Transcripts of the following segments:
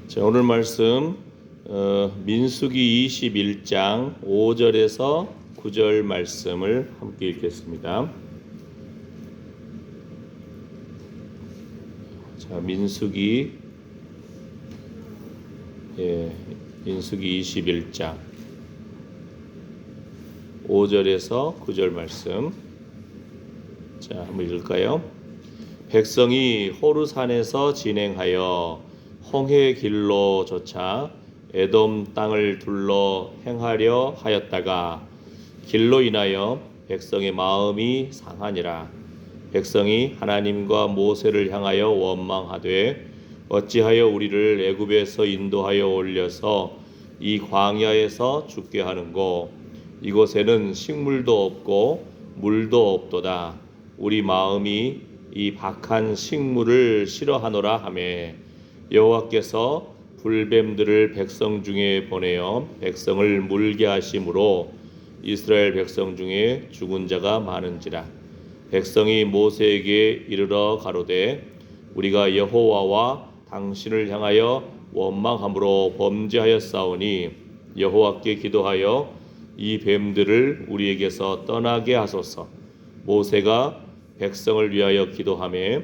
자, 오늘 말씀 민수기 21장 5절에서 9절 말씀을 함께 읽겠습니다. 자, 민수기 21장 5절에서 9절 말씀. 자, 한번 읽을까요? 백성이 호르산에서 진행하여 홍해 길로 조차 에돔 땅을 둘러 행하려 하였다가 길로 인하여 백성의 마음이 상하니라. 백성이 하나님과 모세를 향하여 원망하되 어찌하여 우리를 애굽에서 인도하여 올려서 이 광야에서 죽게 하는고 이곳에는 식물도 없고 물도 없도다. 우리 마음이 이 박한 식물을 싫어하노라 하매 여호와께서 불뱀들을 백성 중에 보내어 백성을 물게 하심으로 이스라엘 백성 중에 죽은 자가 많은지라. 백성이 모세에게 이르러 가로되 우리가 여호와와 당신을 향하여 원망함으로 범죄하였사오니 여호와께 기도하여 이 뱀들을 우리에게서 떠나게 하소서. 모세가 백성을 위하여 기도하매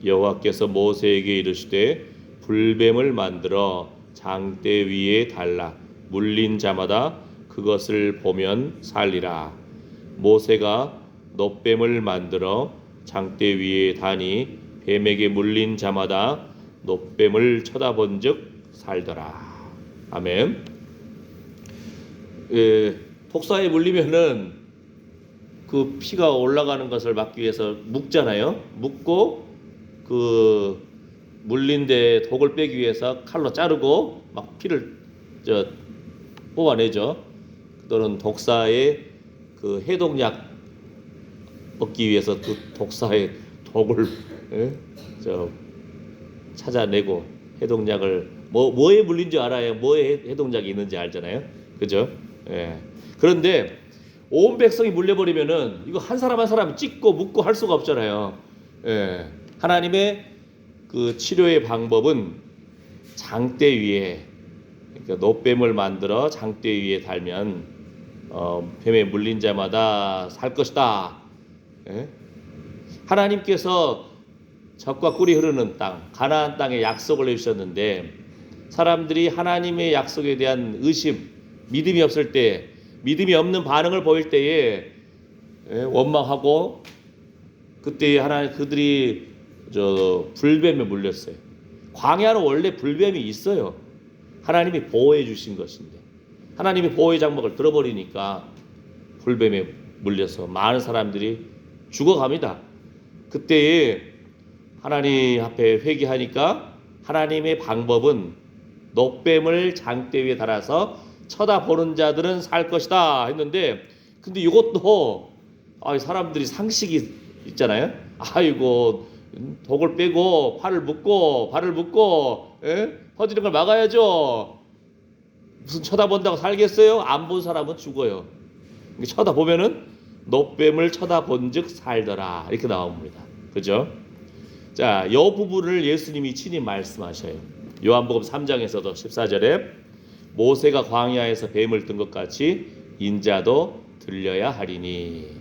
여호와께서 모세에게 이르시되 불뱀을 만들어 장대 위에 달라 물린 자마다 그것을 보면 살리라. 모세가 놋뱀을 만들어 장대 위에 다니 뱀에게 물린 자마다 놋뱀을 쳐다본즉 살더라. 아멘. 독사에 물리면은 그 피가 올라가는 것을 막기 위해서 묶잖아요. 묶고 그 물린 데 독을 빼기 위해서 칼로 자르고 막 피를 뽑아내죠. 또는 독사의 그 해독약 얻기 위해서 그 독사의 독을 찾아내고 해독약을 뭐에 물린 줄 알아야 뭐에 해독약이 있는지 알잖아요. 그죠? 예. 그런데 온 백성이 물려버리면은 이거 한 사람 한 사람 찍고 묶고 할 수가 없잖아요. 예. 하나님의 그 치료의 방법은 장대 위에, 그러니까 놋뱀을 만들어 장대 위에 달면 뱀에 물린 자마다 살 것이다. 예? 하나님께서 젖과 꿀이 흐르는 땅, 가나안 땅에 약속을 해주셨는데 사람들이 하나님의 약속에 대한 의심, 믿음이 없을 때, 믿음이 없는 반응을 보일 때에 원망하고 그때 그들이 불뱀에 물렸어요. 광야는 원래 불뱀이 있어요. 하나님이 보호해 주신 것인데 하나님이 보호의 장막을 들어버리니까 불뱀에 물려서 많은 사람들이 죽어갑니다. 그때에 하나님 앞에 회개하니까 하나님의 방법은 놋뱀을 장대 위에 달아서 쳐다보는 자들은 살 것이다 했는데, 근데 이것도 사람들이 상식이 있잖아요. 아이고 독을 빼고 발을 묶고 퍼지는 걸 막아야죠. 무슨 쳐다본다고 살겠어요? 안 본 사람은 죽어요. 쳐다보면은 놋뱀을 쳐다본즉 살더라 이렇게 나옵니다. 그죠? 자, 이 부분을 예수님이 친히 말씀하셔요. 요한복음 3장에서도 14절에 모세가 광야에서 뱀을 든 것 같이 인자도 들려야 하리니.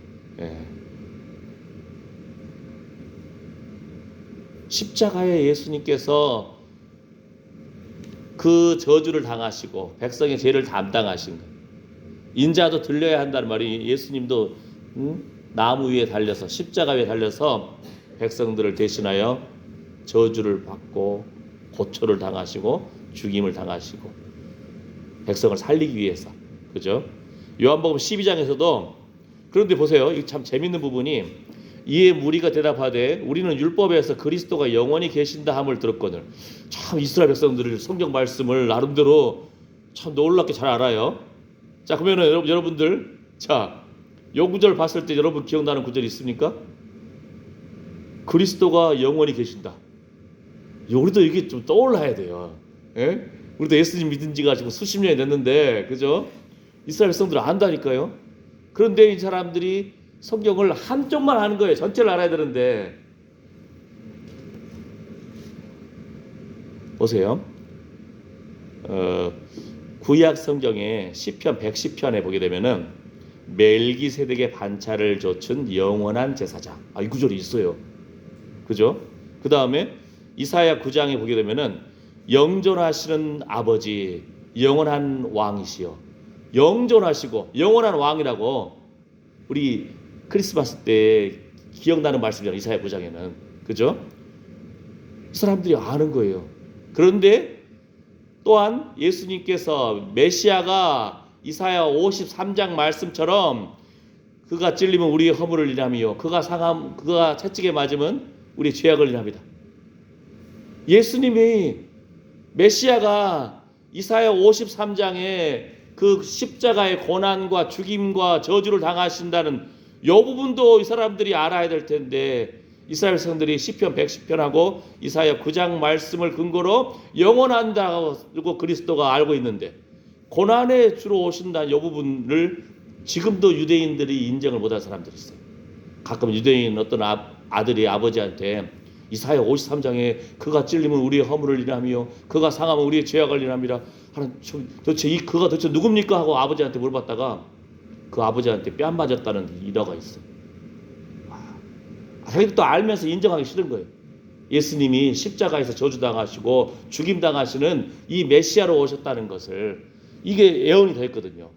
십자가에 예수님께서 그 저주를 당하시고 백성의 죄를 담당하신 것. 인자도 들려야 한다는 말이 예수님도 나무 위에 달려서 십자가 위에 달려서 백성들을 대신하여 저주를 받고 고초를 당하시고 죽임을 당하시고 백성을 살리기 위해서. 그죠? 요한복음 12장에서도 그런데 보세요. 이거 참 재밌는 부분이 이에 무리가 대답하되 우리는 율법에서 그리스도가 영원히 계신다 함을 들었거늘. 참 이스라엘 백성들을 성경 말씀을 나름대로 참 놀랍게 잘 알아요. 자, 그러면은 여러분들 요 구절 봤을 때 여러분 기억나는 구절 있습니까? 그리스도가 영원히 계신다. 우리도 이게 좀 떠올라야 돼요. 예? 우리도 예수님 믿은 지가 지금 수십 년이 됐는데, 그죠? 이스라엘 백성들은 안다니까요. 그런데 이 사람들이 성경을 한쪽만 하는 거예요. 전체를 알아야 되는데. 보세요. 구약 성경의 시편 110편에 보게 되면은 멜기세덱의 반차를 좇은 영원한 제사장. 이 구절이 있어요. 그죠? 그 다음에 이사야 9장에 보게 되면은 영존하시는 아버지, 영원한 왕이시여. 영존하시고 영원한 왕이라고 우리 크리스마스 때 기억나는 말씀이잖아요. 이사야 9장에는. 그죠? 사람들이 아는 거예요. 그런데 또한 예수님께서 메시아가 이사야 53장 말씀처럼 그가 찔리면 우리의 허물을 인하며 그가 채찍에 맞으면 우리의 죄악을 인합니다. 예수님이 메시아가 이사야 53장에 그 십자가의 고난과 죽임과 저주를 당하신다는 이 부분도 이 사람들이 알아야 될 텐데 이스라엘 백성들이 시편 110편하고 이사야 9장 말씀을 근거로 영원한다고 그리스도가 알고 있는데 고난에 주로 오신다는 이 부분을 지금도 유대인들이 인정을 못한 사람들이 있어요. 가끔 유대인 어떤 아들이 아버지한테 이사야 53장에 그가 찔리면 우리의 허물을 인하며 그가 상하면 우리의 죄악을 인합니다 하는, 도대체 그가 도대체 누굽니까 하고 아버지한테 물어봤다가 그 아버지한테 뺨 맞았다는 일화가 있어요. 자기도 또 알면서 인정하기 싫은 거예요. 예수님이 십자가에서 저주당하시고 죽임당하시는 이 메시아로 오셨다는 것을, 이게 예언이 됐거든요.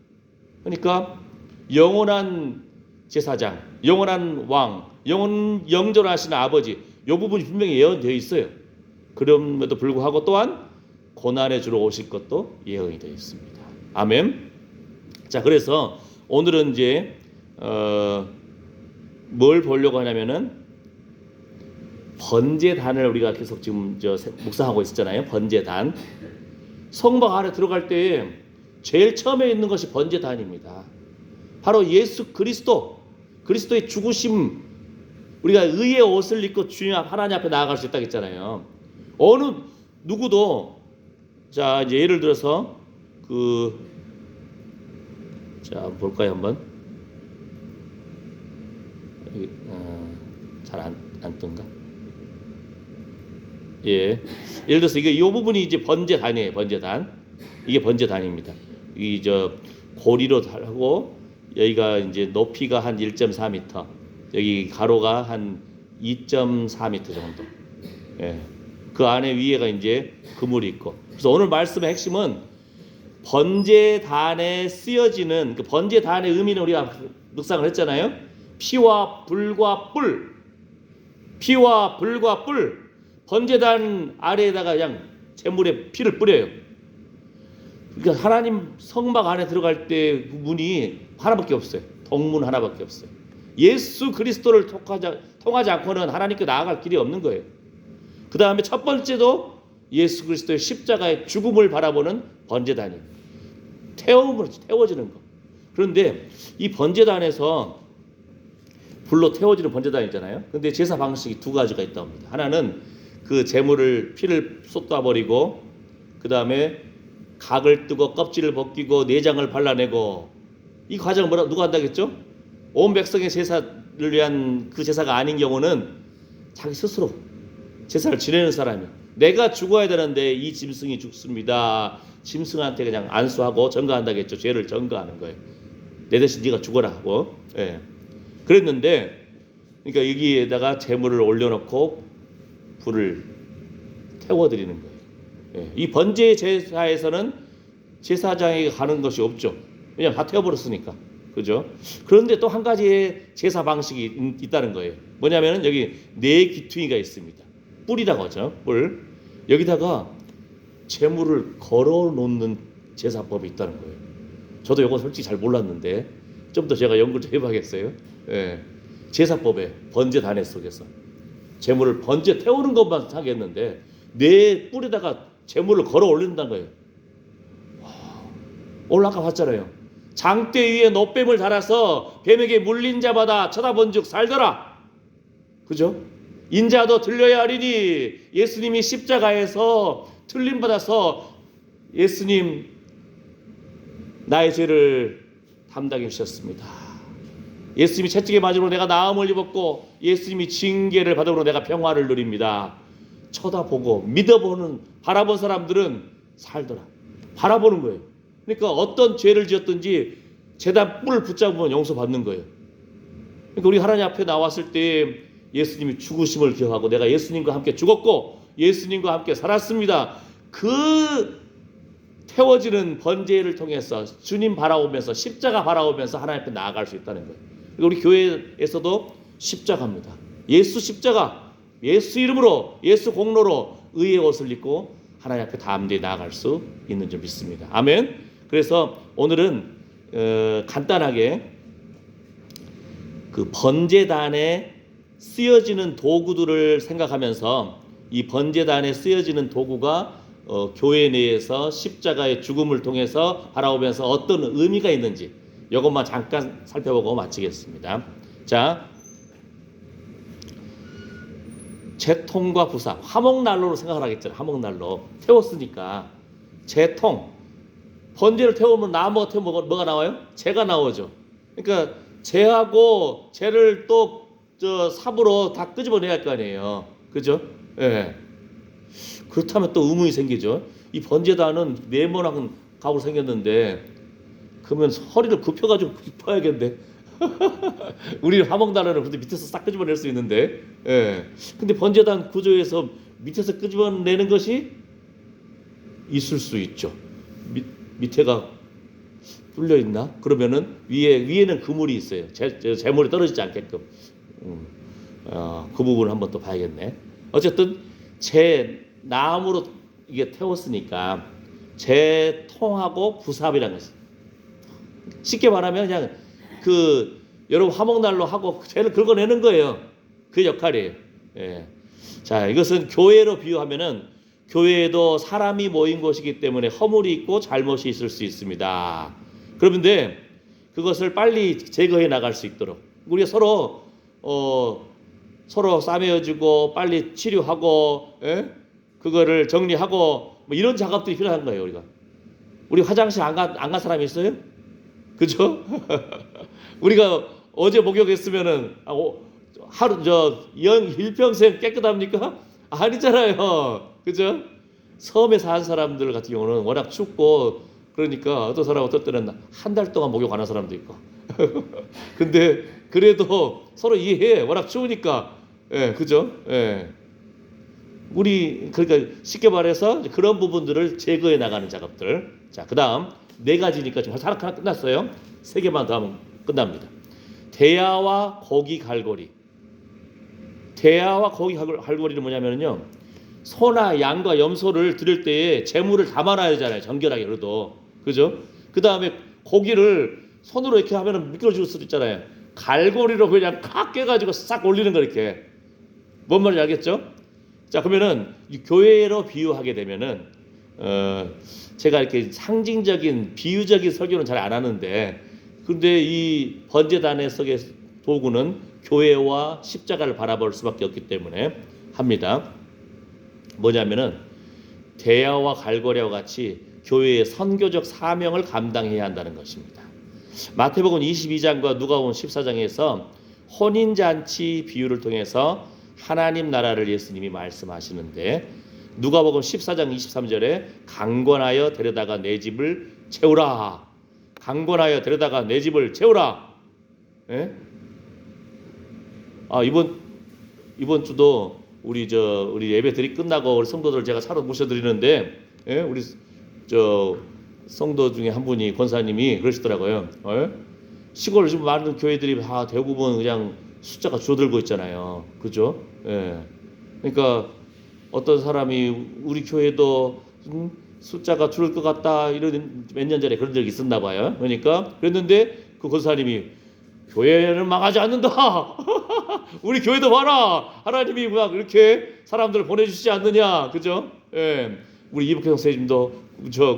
그러니까 영원한 제사장, 영원한 왕, 영존하시는 아버지, 이 부분이 분명히 예언되어 있어요. 그럼에도 불구하고 또한 고난의 주로 오실 것도 예언이 되어 있습니다. 아멘. 자, 그래서 오늘은 이제 뭘 보려고 하냐면은 번제단을 우리가 계속 지금 묵상하고 있었잖아요. 번제단. 성막 안에 들어갈 때 제일 처음에 있는 것이 번제단입니다. 바로 예수 그리스도의 죽으심, 우리가 의의 옷을 입고 주님 하나님 앞에 나아갈 수 있다고 했잖아요. 어느 누구도, 자 이제 예를 들어서 자 볼까요 한번. 잘 안 뜬가? 예. 예를 들어서 이 부분이 이제 번제단이에요. 번제단. 이게 번제단입니다. 이 고리로 하고 여기가 이제 높이가 한 1.4m, 여기 가로가 한 2.4m 정도. 예. 그 안에 위에가 이제 그물이 있고. 그래서 오늘 말씀의 핵심은 번제단에 쓰여지는 그 번제단의 의미는 우리가 묵상을 했잖아요. 피와 불과 뿔. 피와 불과 뿔. 번제단 아래에다가 그냥 제물에 피를 뿌려요. 그러니까 하나님 성막 안에 들어갈 때 문이 하나밖에 없어요. 동문 하나밖에 없어요. 예수 그리스도를 통하지 않고는 하나님께 나아갈 길이 없는 거예요. 그 다음에 첫 번째도 예수 그리스도의 십자가의 죽음을 바라보는 번제단이에요. 태워지는 거. 그런데 이 번제단에서 불로 태워지는 번제단이 있잖아요. 근데 제사 방식이 두 가지가 있다고 합니다. 하나는 그 제물을 피를 쏟아버리고 그 다음에 각을 뜨고 껍질을 벗기고 내장을 발라내고, 이 과정을 누가 한다겠죠? 온 백성의 제사를 위한 그 제사가 아닌 경우는 자기 스스로 제사를 지내는 사람이, 내가 죽어야 되는데 이 짐승이 죽습니다. 짐승한테 그냥 안수하고 전가한다겠죠. 죄를 전가하는 거예요. 내 대신 네가 죽어라 하고. 예. 그랬는데, 그러니까 여기에다가 제물을 올려놓고 불을 태워드리는 거예요. 예. 이 번제 제사에서는 제사장에게 가는 것이 없죠. 왜냐하면 다 태워버렸으니까. 그죠? 그런데 또 한 가지의 제사 방식이 있다는 거예요. 뭐냐면은 여기 네 귀퉁이가 있습니다. 뿔이라고 하죠. 뿔. 여기다가 제물을 걸어 놓는 제사법이 있다는 거예요. 저도 이거 솔직히 잘 몰랐는데 좀 더 제가 연구를 좀 해봐야겠어요. 예. 제사법에 번제단에 속에서 제물을 번제 태우는 것만 하겠는데 네 뿔에다가 제물을 걸어 올린다는 거예요. 오늘 아까 봤잖아요. 장대 위에 놋뱀을 달아서 뱀에게 물린 자마다 쳐다본즉 살더라. 그죠? 인자도 들려야 하리니, 예수님이 십자가에서 틀림 받아서 예수님 나의 죄를 담당해 주셨습니다. 예수님이 채찍에 맞음으로 내가 나음을 입었고 예수님이 징계를 받음으로 내가 평화를 누립니다. 쳐다보고 믿어보는 바라본 사람들은 살더라. 바라보는 거예요. 그러니까 어떤 죄를 지었든지 제단 뿔을 붙잡으면 용서받는 거예요. 그러니까 우리 하나님 앞에 나왔을 때 예수님이 죽으심을 기억하고 내가 예수님과 함께 죽었고 예수님과 함께 살았습니다. 그 태워지는 번제를 통해서 주님 바라보면서 십자가 바라보면서 하나님 앞에 나아갈 수 있다는 거예요. 우리 교회에서도 십자가입니다. 예수 십자가, 예수 이름으로, 예수 공로로 의의 옷을 입고 하나님 앞에 담대히 나아갈 수 있는 줄 믿습니다. 아멘. 그래서 오늘은 간단하게 그 번제단에 쓰여지는 도구들을 생각하면서 이 번제단에 쓰여지는 도구가 교회 내에서 십자가의 죽음을 통해서 바라보면서 어떤 의미가 있는지 이것만 잠깐 살펴보고 마치겠습니다. 자, 제통과 부삽, 화목난로로 생각을 하겠잖아요. 화목난로 태웠으니까 제통, 번제를 태우면 나무가 태우면 뭐가 나와요? 재가 나오죠. 그러니까 재하고 재를 또 저 삽으로 다 끄집어내야 할 거 아니에요. 그죠? 예. 그렇다면 또 의문이 생기죠. 이 번제단은 네모난 가구로 생겼는데 그러면 허리를 굽혀가지고 굽혀야겠는데. 우리 화목난로는 근데 밑에서 싹 끄집어낼 수 있는데, 예. 근데 번제단 구조에서 밑에서 끄집어내는 것이 있을 수 있죠. 밑에가 뚫려 있나? 그러면은 위에는 그물이 있어요. 재물이 떨어지지 않게끔. 그 부분을 한번 또 봐야겠네. 어쨌든 제 나무로 이게 태웠으니까 제통하고 부삽이라는 것이 쉽게 말하면 그냥 그 여러분 화목난로 하고 재를 긁어내는 거예요. 그 역할이에요. 예. 자, 이것은 교회로 비유하면은 교회에도 사람이 모인 곳이기 때문에 허물이 있고 잘못이 있을 수 있습니다. 그런데 그것을 빨리 제거해 나갈 수 있도록 우리가 서로 싸매어주고 빨리 치료하고, 예? 그거를 정리하고 뭐 이런 작업들이 필요한 거예요. 우리 화장실 안 간 사람이 있어요? 그죠? 우리가 어제 목욕했으면은 하루 일평생 깨끗합니까? 아니잖아요. 그죠? 섬에 사는 사람들 같은 경우는 워낙 춥고 그러니까 어떤 사람 어떨 때는 한 달 동안 목욕 안 한 사람도 있고. 근데 그래도 서로 이해해. 워낙 추우니까. 예, 그죠? 예. 우리 그러니까 쉽게 말해서 그런 부분들을 제거해 나가는 작업들. 자, 그다음 네 가지니까 지금 하나 끝났어요. 세 개만 더 하면 끝납니다. 대야와 고기 갈고리. 대야와 고기 갈고리는 뭐냐면요. 소나 양과 염소를 드릴 때에 재물을 담아놔야 되잖아요. 정결하게 그래도. 그죠? 그다음에 고기를 손으로 이렇게 하면은 미끄러질 수도 있잖아요. 갈고리로 그냥 칵 깨가지고 싹 올리는 거 이렇게. 뭔 말인지 알겠죠? 자, 그러면은 이 교회로 비유하게 되면은 제가 이렇게 상징적인 비유적인 설교는 잘 안 하는데, 근데 이 번제단의 속의 도구는 교회와 십자가를 바라볼 수밖에 없기 때문에 합니다. 뭐냐면은 대야와 갈고리와 같이 교회의 선교적 사명을 감당해야 한다는 것입니다. 마태복음 22장과 누가복음 14장에서 혼인잔치 비유를 통해서 하나님 나라를 예수님이 말씀하시는데, 누가복음 14장 23절에 강권하여 데려다가 내 집을 채우라. 강권하여 데려다가 내 집을 채우라. 예? 이번 주도 우리 예배들이 끝나고 우리 성도들 제가 차로 모셔드리는데, 예? 우리 성도 중에 한 분이 권사님이 그러시더라고요. 시골 좀 많은 교회들이 다 대부분 그냥 숫자가 줄어들고 있잖아요. 그죠? 예. 그러니까 어떤 사람이 우리 교회도 숫자가 줄을 것 같다 이런 몇 년 전에 그런 적이 있었나 봐요. 그러니까 그랬는데 그 권사님이 교회는 망하지 않는다. 우리 교회도 봐라. 하나님이 막 이렇게 사람들을 보내주시지 않느냐. 그죠? 예. 우리 이북형 선생님도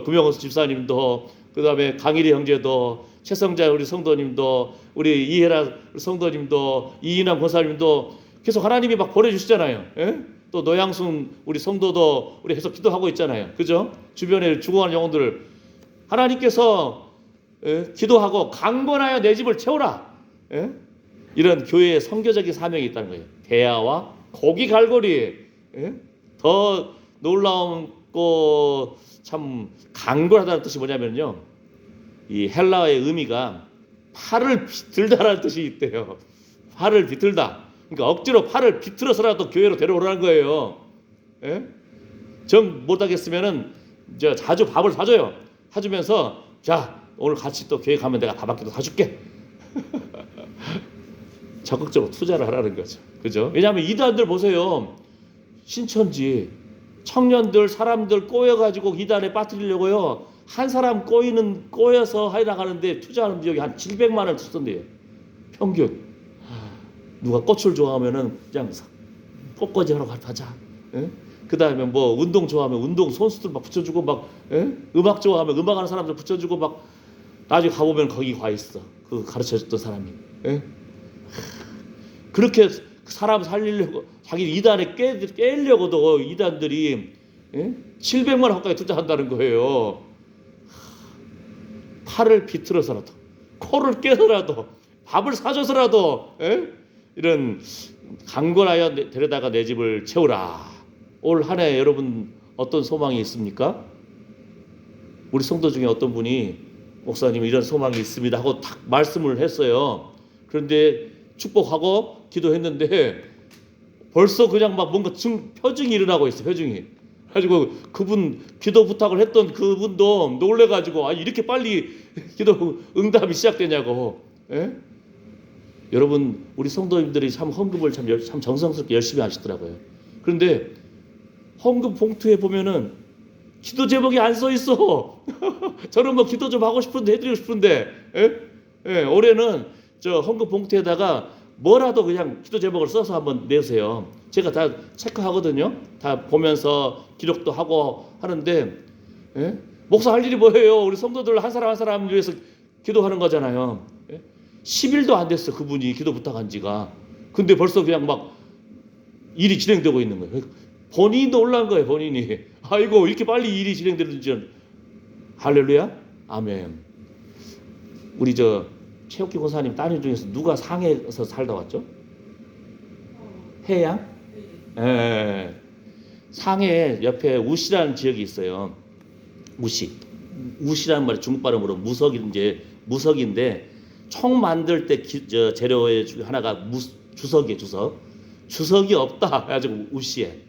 구명호 집사님도 그다음에 강일희 형제도 최성자 우리 성도님도 우리 이혜라 성도님도 이인환 권사님도 계속 하나님이 막 보내주시잖아요. 예? 또 노양순 우리 성도도 우리 계속 기도하고 있잖아요. 그죠? 주변에 죽어가는 영혼들을 하나님께서 기도하고 강권하여 내 집을 채우라. 예? 이런 교회의 선교적인 사명이 있다는 거예요. 대야와 고기 갈고리. 예? 더 놀라운 어렵고 참 강건하다는 뜻이 뭐냐면요, 이 헬라어의 의미가 팔을 비틀다라는 뜻이 있대요. 팔을 비틀다. 그러니까 억지로 팔을 비틀어서라도 교회로 데려오라는 거예요. 예? 정 못하겠으면은 자주 밥을 사줘요. 사주면서 자, 오늘 같이 또 교회 가면 내가 밥 한 끼도 사줄게. 적극적으로 투자를 하라는 거죠. 그죠? 왜냐하면 이단들 보세요. 신천지 청년들 사람들 꼬여가지고 이단에 빠뜨리려고요. 한 사람 꼬여서 하이라 가는데 투자하는 비용이 한 700만 원 썼던데요. 평균. 누가 꽃을 좋아하면은 그냥 꽃꽂이 하러 가자. 예? 그 다음에 뭐 운동 좋아하면 운동 선수들 막 붙여주고 막, 예? 음악 좋아하면 음악하는 사람들 붙여주고 막, 나중에 가보면 거기 가 있어. 그 가르쳐줬던 사람이. 예? 그렇게 사람 살리려고 자기 이단에 깨려고도 이단들이, 예? 700만 원 가까이 투자한다는 거예요. 팔을 비틀어서라도 코를 깨서라도 밥을 사줘서라도, 예? 이런 강권하여 데려다가 내 집을 채우라. 올 한 해 여러분 어떤 소망이 있습니까? 우리 성도 중에 어떤 분이 목사님 이런 소망이 있습니다 하고 딱 말씀을 했어요. 그런데 축복하고 기도했는데 벌써 그냥 막 뭔가 표징이 일어나고 있어요. 표징이. 가지고 그분 기도 부탁을 했던 그분도 놀래가지고 이렇게 빨리 기도 응답이 시작되냐고. 예? 여러분 우리 성도님들이 참 헌금을 참 정성스럽게 열심히 하시더라고요. 그런데 헌금 봉투에 보면은 기도 제목이 안 써 있어. 저는 뭐 기도 좀 하고 싶은데 해드리고 싶은데, 예? 예, 올해는 저 헌금 봉투에다가 뭐라도 그냥 기도 제목을 써서 한번 내세요. 제가 다 체크하거든요. 다 보면서 기록도 하고 하는데, 예? 목사 할 일이 뭐예요? 우리 성도들 한 사람 한 사람 위해서 기도하는 거잖아요. 예? 10일도 안 됐어 그분이 기도 부탁한 지가. 근데 벌써 그냥 막 일이 진행되고 있는 거예요. 본인이 놀란 거예요. 본인이. 아이고 이렇게 빨리 일이 진행되는 줄. 할렐루야. 아멘. 우리 최옥기 권사님 따님 중에서 누가 상해에서 살다 왔죠? 해양? 예. 상해 옆에 우시라는 지역이 있어요. 우시라는 말이 중국 발음으로 무석인데 총 만들 때 재료의 하나가 주석이에요. 주석이 없다 해가지고 우시에.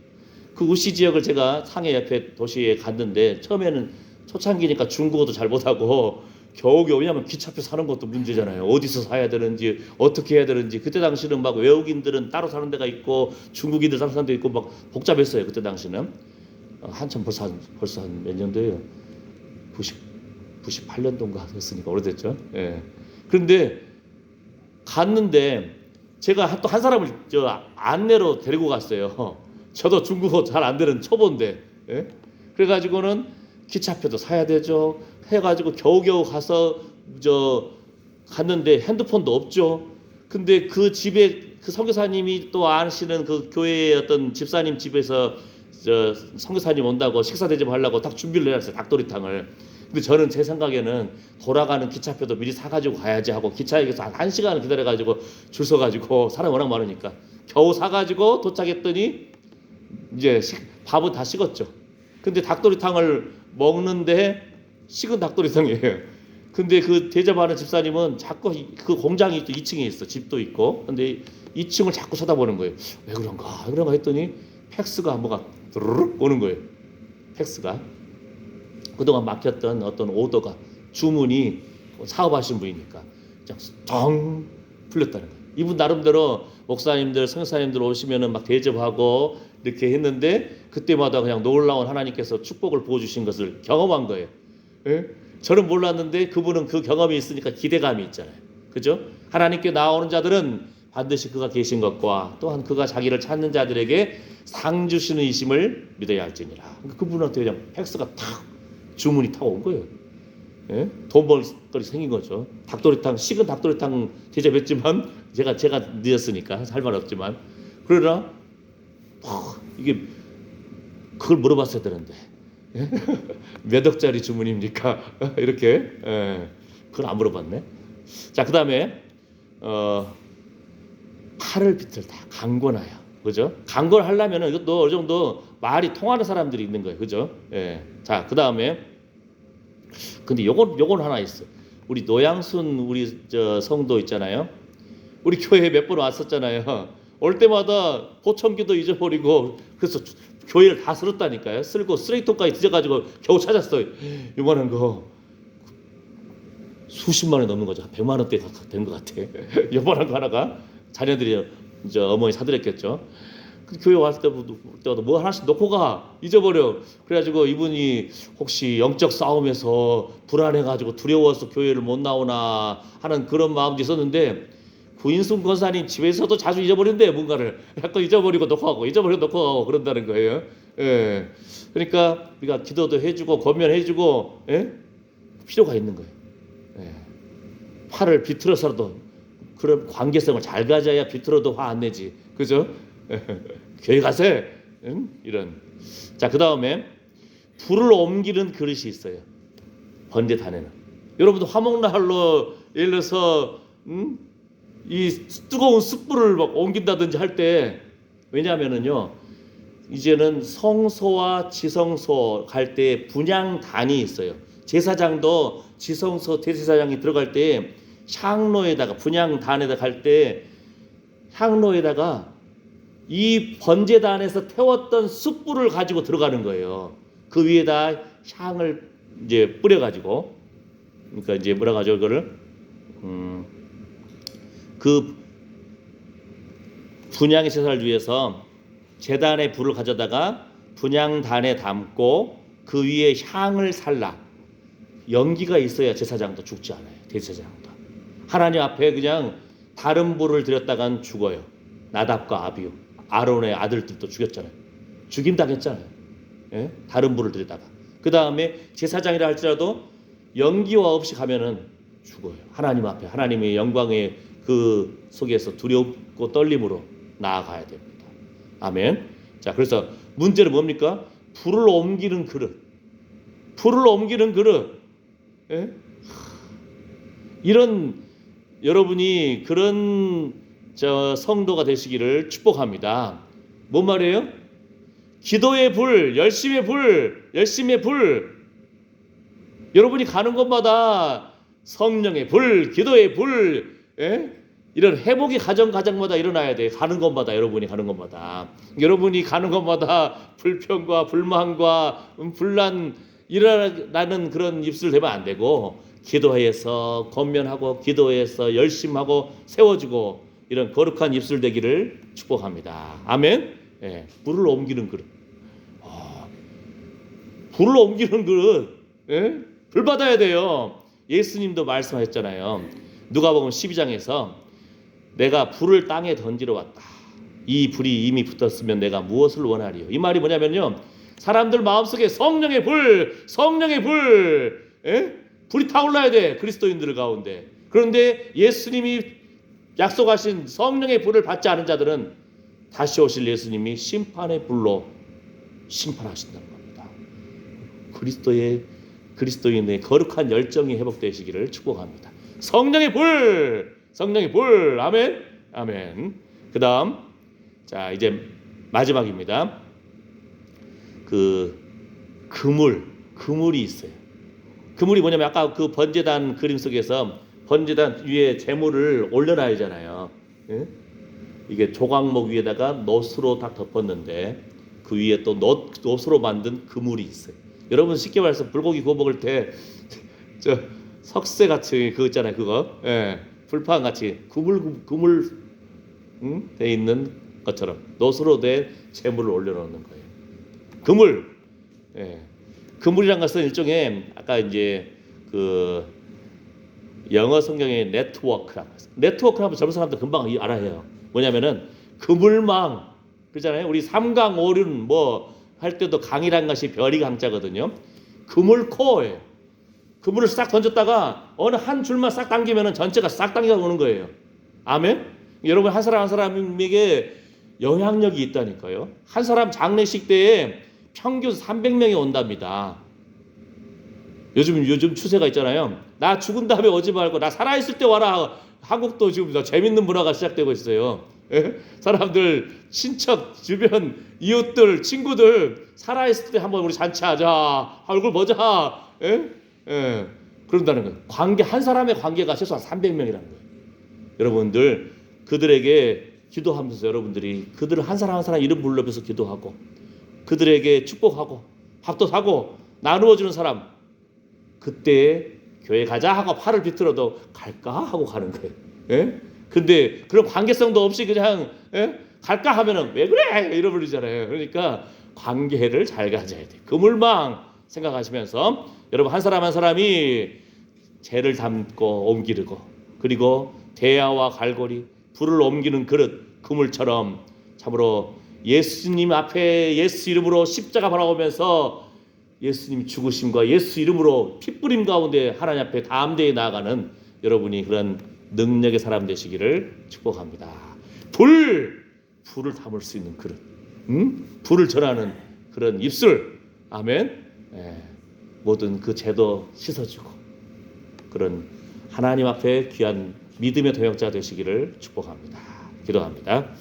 그 우시 지역을 제가 상해 옆에 도시에 갔는데 처음에는 초창기니까 중국어도 잘 못하고 겨우겨우, 왜냐하면 기차표 사는 것도 문제잖아요. 어디서 사야 되는지 어떻게 해야 되는지. 그때 당시는 막 외국인들은 따로 사는 데가 있고 중국인들 따로 사는 데 있고 막 복잡했어요. 그때 당시는. 한참 벌써 한 몇 년도예요. 98년도인가 됐으니까 오래됐죠. 예. 그런데 갔는데 제가 또 한 사람을 안내로 데리고 갔어요. 저도 중국어 잘 안 되는 초보인데, 예? 그래가지고는 기차표도 사야 되죠. 해가지고 겨우겨우 가서 갔는데 핸드폰도 없죠. 근데 그 집에 그 선교사님이 또 아시는 그 교회의 어떤 집사님 집에서 선교사님 온다고 식사 대접하려고 딱 준비를 해놨어요. 닭도리탕을. 근데 저는 제 생각에는 돌아가는 기차표도 미리 사가지고 가야지 하고 기차역에서 한 1시간을 기다려가지고 줄 서가지고 사람 워낙 많으니까 겨우 사가지고 도착했더니 이제 밥은 다 식었죠. 근데 닭도리탕을 먹는데 식은 닭도리탕이에요. 근데 그 대접하는 집사님은 자꾸 그 공장이 또 2층에 있어. 집도 있고. 근데 2층을 자꾸 쳐다보는 거예요. 왜 그런가 했더니 팩스가 뭐가 드르륵 오는 거예요. 팩스가. 그동안 막혔던 어떤 오더가, 주문이 사업하신 분이니까 정 풀렸다는 거예요. 이분 나름대로 목사님들, 선교사님들 오시면은 막 대접하고 이렇게 했는데 그때마다 그냥 놀라운 하나님께서 축복을 부어주신 것을 경험한 거예요. 예? 저는 몰랐는데 그분은 그 경험이 있으니까 기대감이 있잖아요. 그죠? 하나님께 나오는 자들은 반드시 그가 계신 것과 또한 그가 자기를 찾는 자들에게 상 주시는 이심을 믿어야 할지니라. 그분한테 그냥 팩스가 탁 주문이 타고 온 거예요. 예? 돈 벌 거리 생긴 거죠. 닭도리탕, 식은 닭도리탕 대접했지만 제가 늦었으니까 할 말 없지만, 그러나 이게 그걸 물어봤어야 되는데 예? 몇 억짜리 주문입니까? 이렇게 그걸 안 물어봤네. 자, 그 다음에 팔을 비틀다, 강권하여 그죠? 강걸 하려면은 이것도 어느 정도 말이 통하는 사람들이 있는 거예요. 그죠? 예. 자, 그다음에 근데 요건 하나 있어. 우리 노양순 우리 저 성도 있잖아요. 우리 교회에 몇 번 왔었잖아요. 올 때마다 보청기도 잊어버리고 그래서 교회를 다 쓸었다니까요. 쓸고 쓰레기통까지 뒤져가지고 겨우 찾았어요. 요만한 거 수십만 원이 넘는 거죠. 100만 원대 된 것 같아. 요만한 거 하나가 자녀들이 이제 어머니 사드렸겠죠. 그 교회 왔을 때마다 뭐 하나씩 놓고 가 잊어버려. 그래가지고 이분이 혹시 영적 싸움에서 불안해가지고 두려워서 교회를 못 나오나 하는 그런 마음도 있었는데 구인순 권사님 집에서도 자주 잊어버린대. 뭔가를 약간 잊어버리고 놓고 가고 잊어버리고 놓고 가고 그런다는 거예요. 예. 그러니까 우리가 기도도 해주고 권면해주고 예? 필요가 있는 거예요. 예. 화를 비틀어서라도 그런 관계성을 잘 가져야 비틀어도 화 안 내지. 그죠? 교회 가세. 응? 이런. 자, 그 다음에 불을 옮기는 그릇이 있어요. 번제단에는. 여러분도 화목난로 예를 들어서 이 뜨거운 숯불을 막 옮긴다든지 할 때 왜냐하면은요 이제는 성소와 지성소 갈 때 분향단이 있어요. 제사장도 지성소 대제사장이 들어갈 때 향로에다가 분향단에다 갈 때 향로에다가 이 번제단에서 태웠던 숯불을 가지고 들어가는 거예요. 그 위에다 향을 이제 뿌려가지고 그러니까 이제 뭐라 가죠 그거를 그 분향의 제사를 위해서 제단에 불을 가져다가 분향단에 담고 그 위에 향을 살라. 연기가 있어야 제사장도 죽지 않아요. 대제사장도. 하나님 앞에 그냥 다른 불을 들였다간 죽어요. 나답과 아비후 아론의 아들들도 죽였잖아요. 죽임당했잖아요. 예? 다른 불을 들였다가. 그 다음에 제사장이라 할지라도 연기와 없이 가면은 죽어요. 하나님 앞에 하나님의 영광의 그 속에서 두렵고 떨림으로 나아가야 됩니다. 아멘. 자, 그래서 문제는 뭡니까? 불을 옮기는 그릇. 불을 옮기는 그릇. 예? 이런 여러분이 그런 성도가 되시기를 축복합니다. 뭔 말이에요? 기도의 불, 열심의 불, 열심의 불. 여러분이 가는 곳마다 성령의 불, 기도의 불, 예? 이런 회복이 가정마다 일어나야 돼. 가는 곳마다 여러분이 가는 곳마다 여러분이 가는 곳마다 불평과 불만과 분란 일어나는 그런 입술 되면 안 되고 기도해서 권면하고 기도해서 열심하고 세워주고 이런 거룩한 입술 되기를 축복합니다. 아멘. 예, 불을 옮기는 그릇. 불을 옮기는 그릇. 예? 불 받아야 돼요. 예수님도 말씀하셨잖아요. 누가복음 12장에서 내가 불을 땅에 던지러 왔다. 이 불이 이미 붙었으면 내가 무엇을 원하리요. 이 말이 뭐냐면요. 사람들 마음속에 성령의 불, 성령의 불, 예? 불이 타올라야 돼. 그리스도인들 가운데. 그런데 예수님이 약속하신 성령의 불을 받지 않은 자들은 다시 오실 예수님이 심판의 불로 심판하신다는 겁니다. 그리스도인의 거룩한 열정이 회복되시기를 축복합니다. 성령의 불, 성령의 불, 아멘, 아멘. 그 다음, 자 이제 마지막입니다. 그물이 있어요. 그물이 뭐냐면 아까 그 번제단 그림 속에서 번제단 위에 제물을 올려놔야 하잖아요. 예? 이게 조각목 위에다가 놋으로 딱 덮었는데 그 위에 또 놋으로 만든 그물이 있어요. 여러분 쉽게 말해서 불고기 구워 먹을 때 저 석쇠 같이 그거 있잖아요. 그거 예, 불판 같이 그물 돼 있는 것처럼 놋으로 된 제물을 올려놓는 거예요. 그물. 예. 그물이란 것은 일종의 아까 이제 그 영어 성경의 네트워크라고 했어요. 네트워크라면 젊은 사람들 금방 알아요. 뭐냐면은 그물망 그러잖아요. 우리 삼강 오륜 뭐 할 때도 강이란 것이 별이 강자거든요. 그물코예요. 그물을 싹 던졌다가 어느 한 줄만 싹 당기면은 전체가 싹 당겨 오는 거예요. 아멘. 여러분 한 사람 한 사람에게 영향력이 있다니까요. 한 사람 장례식 때에 평균 300명이 온답니다. 요즘 추세가 있잖아요. 나 죽은 다음에 오지 말고 나 살아있을 때 와라. 한국도 지금 재밌는 문화가 시작되고 있어요. 예? 사람들 친척 주변 이웃들 친구들 살아있을 때 한번 우리 잔치하자 얼굴 보자 예? 예. 그런다는 거예요. 관계 한 사람의 관계가 최소한 300명이라는 거예요. 여러분들 그들에게 기도하면서 여러분들이 그들을 한 사람 한 사람 이름 불러면서 기도하고 그들에게 축복하고 밥도 사고 나누어주는 사람 그때 교회 가자 하고 팔을 비틀어도 갈까 하고 가는 거예요. 예? 근데 그런 관계성도 없이 그냥 예? 갈까 하면은 왜 그래 이러버리잖아요. 그러니까 관계를 잘 가져야 돼. 그물망 생각하시면서 여러분 한 사람 한 사람이 재를 담고 옮기르고 그리고 대야와 갈고리 불을 옮기는 그릇 그물처럼 참으로 예수님 앞에 예수 이름으로 십자가 바라보면서 예수님 죽으심과 예수 이름으로 핏부림 가운데 하나님 앞에 담대히 나아가는 여러분이 그런 능력의 사람 되시기를 축복합니다. 불을 담을 수 있는 그릇, 불을 전하는 그런 입술, 아멘. 모든 그 죄도 씻어주고 그런 하나님 앞에 귀한 믿음의 동역자 되시기를 축복합니다. 기도합니다.